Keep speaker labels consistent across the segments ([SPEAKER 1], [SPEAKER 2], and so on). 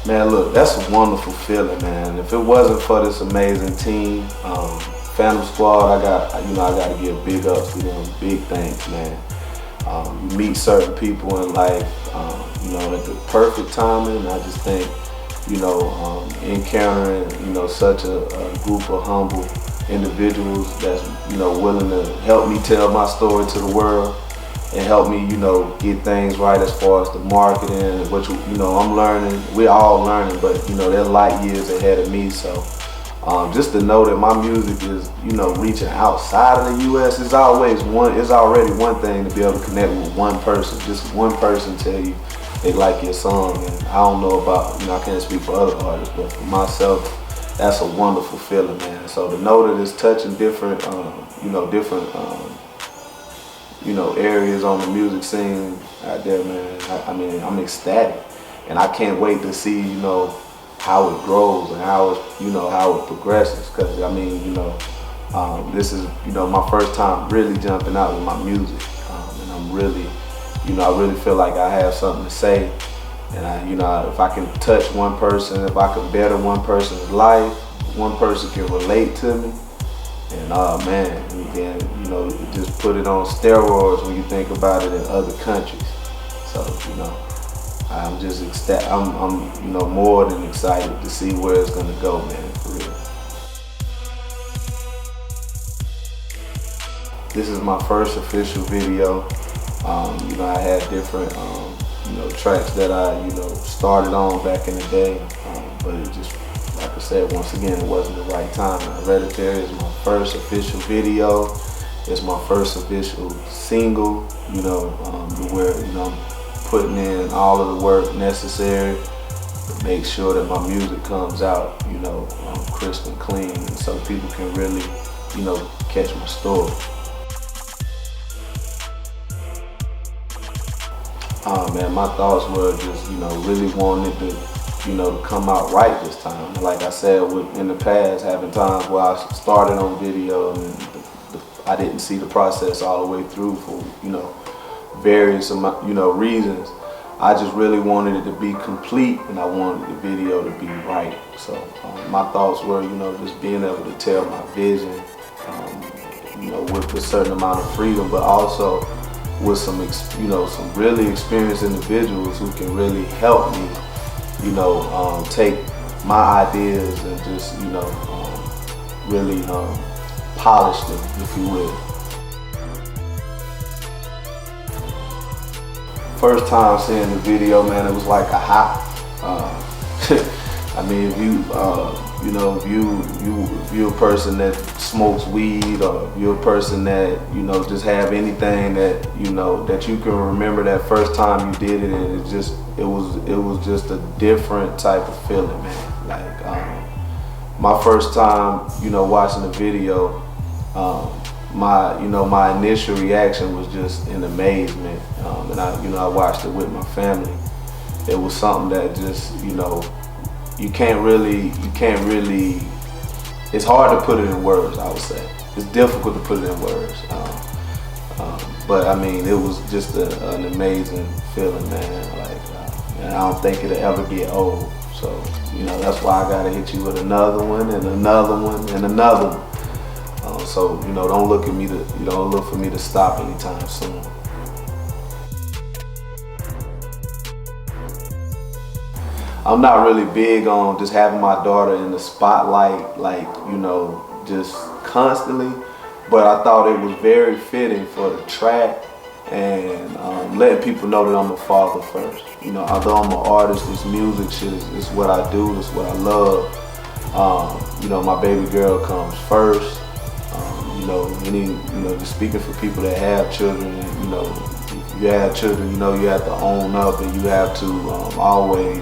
[SPEAKER 1] Man, look, that's a wonderful feeling, man. If it wasn't for this amazing team, Phantom Squad, I got to give big ups to them, big thanks, man. You meet certain people in life, at the perfect timing. I just think, encountering, such a group of humble individuals that's, willing to help me tell my story to the world and help me, get things right as far as the marketing, which, I'm learning. We're all learning, but, they're light years ahead of me. So just to know that my music is, reaching outside of the U.S. It's already one thing to be able to connect with one person. Just one person tell you they like your song. And I don't know about, I can't speak for other artists, but for myself, that's a wonderful feeling, man. So to know that it's touching different, areas on the music scene out there, man. I'm ecstatic, and I can't wait to see, how it grows and how it progresses. Because this is, my first time really jumping out with my music, and I'm really, I really feel like I have something to say. And if I can touch one person, if I can better one person's life, one person can relate to me. And man, then just put it on steroids when you think about it in other countries. So I'm just I'm more than excited to see where it's gonna go, man. For real. This is my first official video. I had different tracks that I started on back in the day, but it just, like I said, once again, it wasn't the right time. Hereditary is my first official video. It's my first official single, where I'm putting in all of the work necessary to make sure that my music comes out, crisp and clean, and so people can really, catch my story. Man, my thoughts were just, really wanting it to come out right this time. Like I said, in the past, having times where I started on video and I didn't see the process all the way through for, various reasons. I just really wanted it to be complete, and I wanted the video to be right. So my thoughts were, just being able to tell my vision, with a certain amount of freedom, but also with some really experienced individuals who can really help me, take my ideas and just, really polish them, if you will. First time seeing the video, man, it was like a high. If you're a person that smokes weed, or if you're a person that, just have anything that, that you can remember that first time you did it, and it was just a different type of feeling, man. Like, my first time, watching the video, my initial reaction was just in amazement, and I watched it with my family. It was something that just, you can't really, it's hard to put it in words, I would say. It's difficult to put it in words. But it was just an amazing feeling, man. And I don't think it'll ever get old. So, that's why I gotta hit you with another one and another one and another one. So, don't look for me to stop anytime soon. I'm not really big on just having my daughter in the spotlight, just constantly, but I thought it was very fitting for the track and letting people know that I'm a father first. Although I'm an artist, this music shit is what I do, it's what I love. My baby girl comes first. Just speaking for people that have children, if you have children, you have to own up, and you have to always,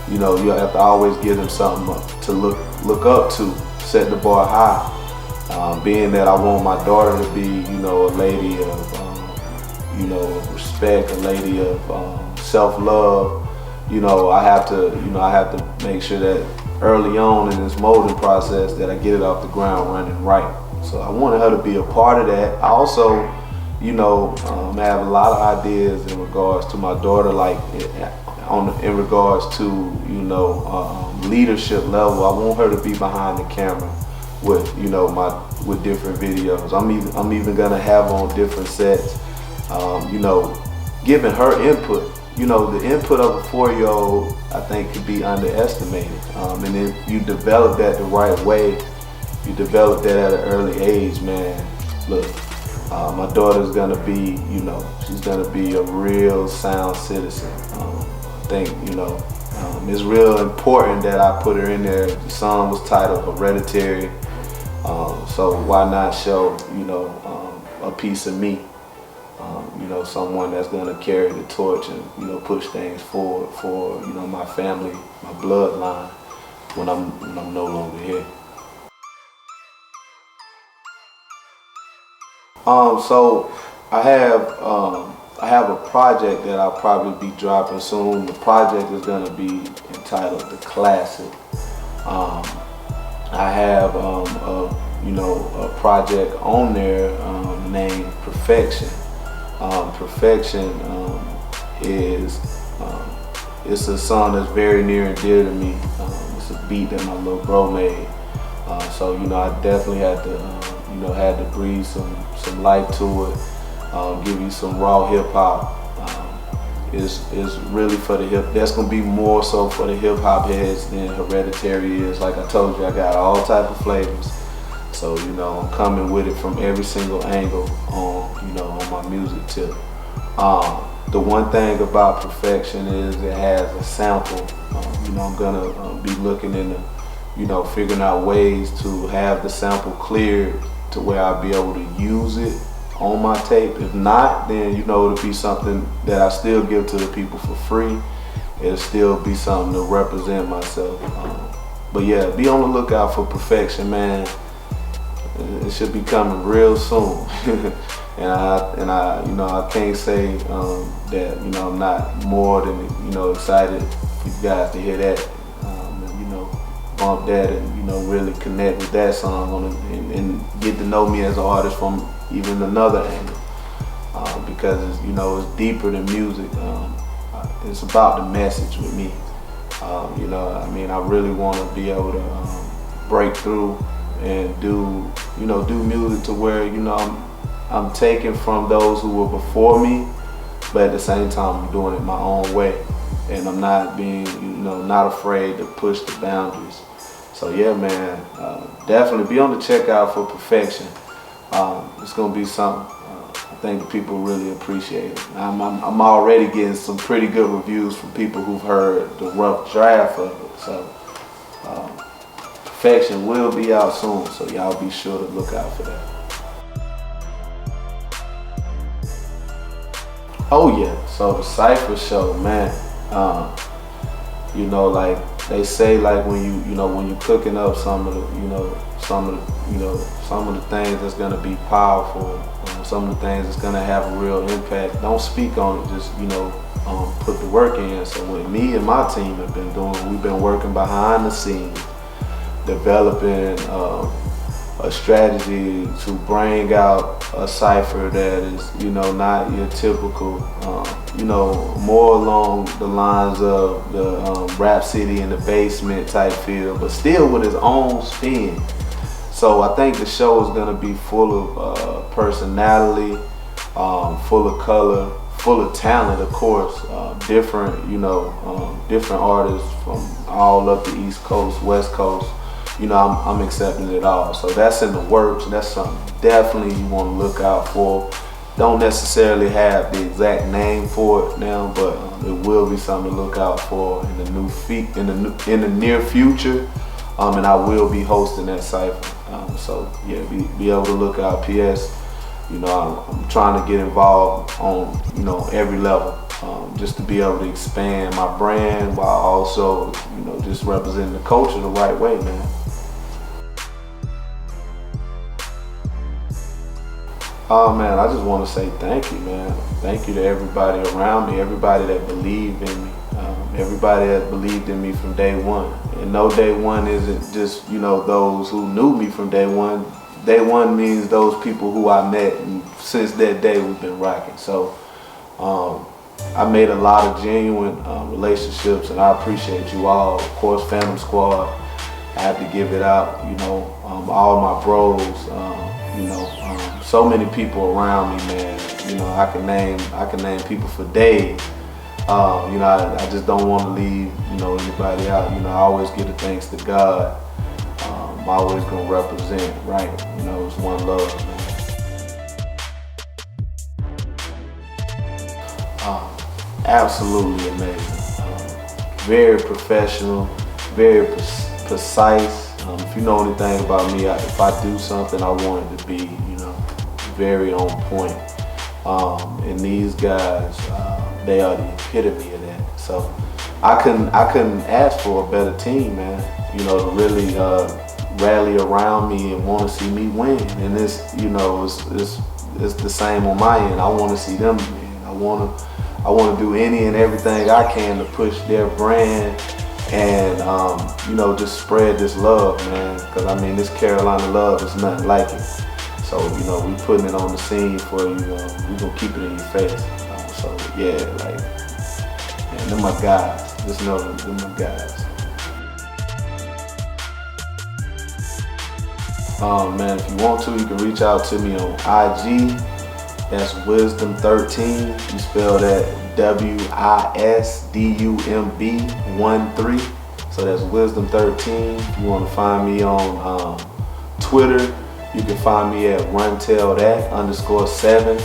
[SPEAKER 1] you have to always give them something to look up to, set the bar high. Being that I want my daughter to be, a lady of respect, a lady of self-love. I have to make sure that early on in this molding process that I get it off the ground running right. So I wanted her to be a part of that. I also, have a lot of ideas in regards to my daughter, like in regards to, you know, leadership level. I want her to be behind the camera with, you know, with different videos. I'm even gonna have on different sets, you know, giving her input. You know, the input of a 4-year-old, I think, could be underestimated. And if you develop that the right way, you develop that at an early age, man. Look, my daughter's gonna be, you know, she's gonna be a real sound citizen. I think, you know, it's real important that I put her in there. The song was titled Hereditary, so why not show, you know, a piece of me, you know, someone that's gonna carry the torch and, you know, push things forward for, you know, my family, my bloodline when I'm no longer here. So I have a project that I'll probably be dropping soon. The project is gonna be entitled The Classic. I have you know, a project on there named Perfection. Perfection is it's a song that's very near and dear to me. It's a beat that my little bro made. So, you know, I definitely had to breathe some life to it, give you some raw hip hop. Is really for the hip. That's gonna be more so for the hip hop heads than Hereditary is. Like I told you, I got all type of flavors. So, you know, I'm coming with it from every single angle on, you know, on my music tip. The one thing about Perfection is it has a sample. You know, I'm gonna be looking into, you know, figuring out ways to have the sample cleared to where I'll be able to use it on my tape. If not, then, you know, it'll be something that I still give to the people for free. It'll still be something to represent myself. But yeah, be on the lookout for Perfection, man. It should be coming real soon. and I, you know, I can't say that, you know, I'm not more than, you know, excited for you guys to hear that. And, you know, bump that and, you know, really connect with that song on it, and get to know me as an artist from even another angle, because it's, you know, it's deeper than music. It's about the message with me. You know, I mean, I really want to be able to break through and do music to where, you know, I'm taking from those who were before me, but at the same time I'm doing it my own way, and I'm not being, you know, not afraid to push the boundaries. So yeah, man, definitely be on the checkout for Perfection. It's gonna be something I think the people really appreciate it. I'm already getting some pretty good reviews from people who've heard the rough draft of it. So Perfection will be out soon, so y'all be sure to look out for that. Oh yeah, so the Cypher show, man. You know, like they say, like when you're cooking up some of the things that's gonna be powerful, some of the things that's gonna have a real impact. Don't speak on it, just, you know, put the work in. So what me and my team have been doing, we've been working behind the scenes, developing a strategy to bring out a cipher that is, you know, not your typical, you know, more along the lines of the Rap City in the Basement type feel, but still with its own spin. So I think the show is gonna be full of personality, full of color, full of talent, of course. Different, you know, different artists from all up the East Coast, West Coast. You know, I'm accepting it all. So that's in the works. That's something definitely you want to look out for. Don't necessarily have the exact name for it now, but it will be something to look out for in the near future. And I will be hosting that cipher. So yeah, be able to look out. PS, you know, I'm trying to get involved on, you know, every level, just to be able to expand my brand while also, you know, just representing the culture the right way, man. Oh man, I just want to say thank you, man. Thank you to everybody around me, everybody that believed in me, everybody that believed in me from day one. And no, day one isn't just, you know, those who knew me from day one. Day one means those people who I met, and since that day we've been rocking. So I made a lot of genuine relationships, and I appreciate you all. Of course, Phantom Squad, I have to give it out. All my bros, so many people around me, man. I can name people for days. I just don't want to leave, anybody out. I always give the thanks to God. I'm always gonna represent, right? It's one love, man. Absolutely amazing. Very professional, very precise. If you know anything about me, if I do something, I want it to be, very on point. And these guys, they are the epitome of that. So I couldn't ask for a better team, man. To really rally around me and want to see me win. And it's the same on my end. I want to see them win. I want to do any and everything I can to push their brand and just spread this love, man. Because this Carolina love is nothing like it. So we putting it on the scene for you. We gonna keep it in your face. So yeah, man, them my guys. Just know them my guys. Man, if you want to, you can reach out to me on IG. That's Wisdom13. You spell that WISDUMB13. So that's Wisdom13. If you want to find me on Twitter, you can find me at RunTellThat_7.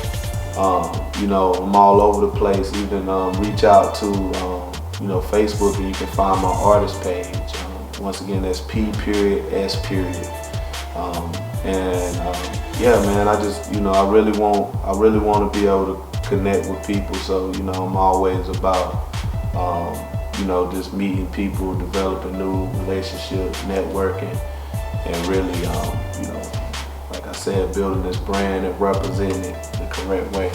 [SPEAKER 1] I'm all over the place. You can reach out to Facebook, and you can find my artist page. Once again, that's P.S. Yeah, man, I just, I really want to be able to connect with people. So, I'm always about, just meeting people, developing new relationships, networking, and really, like I said, building this brand and representing it the correct way.